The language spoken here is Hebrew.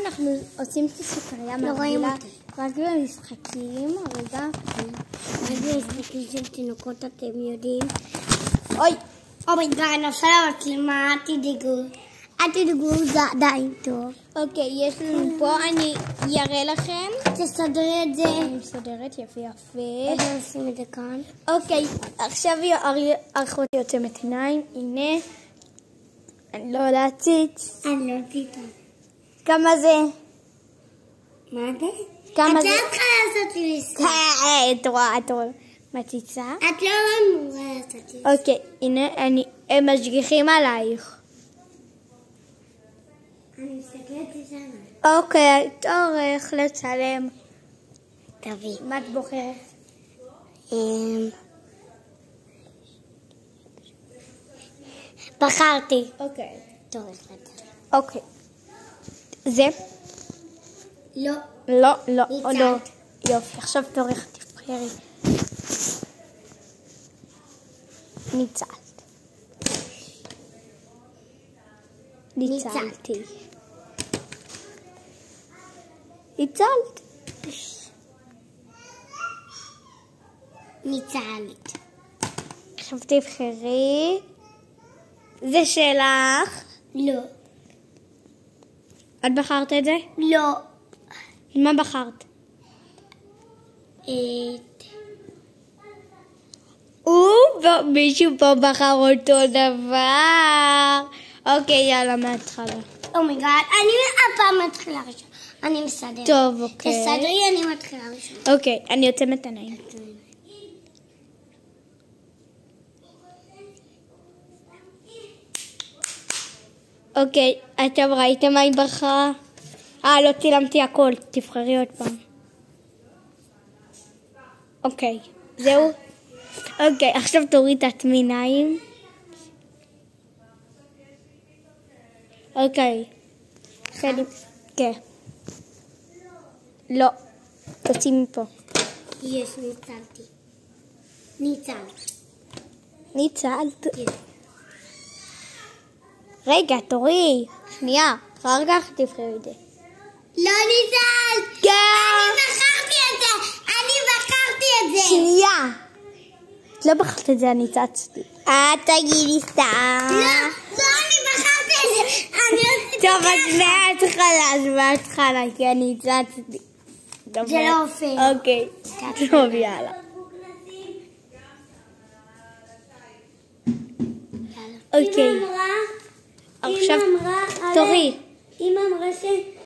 אנחנו עושים את הסוכריה מרגילה רק במשחקים, רגע. רק במשחקים של תינוקות אתם יודעים. אוי! אומייגאד, נפל המצלמה, אל תדאגו, זה עדיין טוב. אוקיי, יש לנו פה, אני אראה לכם. תסדרי את זה. אני מסדרת, יפה. איך נשים את זה כאן? אוקיי, עכשיו אחותי עוצמת עיניים, הנה. אני לא להציץ. אני לא ציטה. כמה זה? מה זה? כמה זה? את לא צריכה לעשות לי מסך. את רואה. מציצה? את לא אמורה לעשות לי. אוקיי, הנה, הם משגיחים עלייך. אני מסתכלת לשם. אוקיי, תורך לצלם. תביא. מה את בוחרת? בחרתי. אוקיי. תורך לצלם. אוקיי. זה? לא. לא. ניצלת. יופי, עכשיו תורך תבחרי. ניצלת. ניצלתי. ניצלת. ניצלת. עכשיו תבחרי. זה שלך. לא. את בחרת את זה? לא. מה בחרת? מישהו פה בחר אותו דבר. אוקיי, יאללה, מההתחלה. אומייגאד, אני הפעם מתחילה ראשונה. אני מסדרת. טוב, אוקיי. תסדרי, אני מתחילה ראשונה. אוקיי, אני עוצמת עיניים. אוקיי, אתם ראיתם מה היא בחרה? לא צילמתי הכל, תבחרי עוד פעם. אוקיי, זהו? אוקיי, עכשיו תוריד את עיניים. אוקיי. כן. לא. תוציא מפה. יש, ניצלתי. ניצלת. ניצלת. רגע, תורי. שנייה, אחר כך תבחרי את זה. לא ניצלת! כן! אני בחרתי את זה! שנייה. את לא בחרת את זה, אני צצתי. תגידי סתם. לא, אני בחרתי את זה! טוב, אז מההתחלה, כי אני צצתי. זה לא אופן. אוקיי. טוב, יאללה. אוקיי. עכשיו תורי. אמא אמרה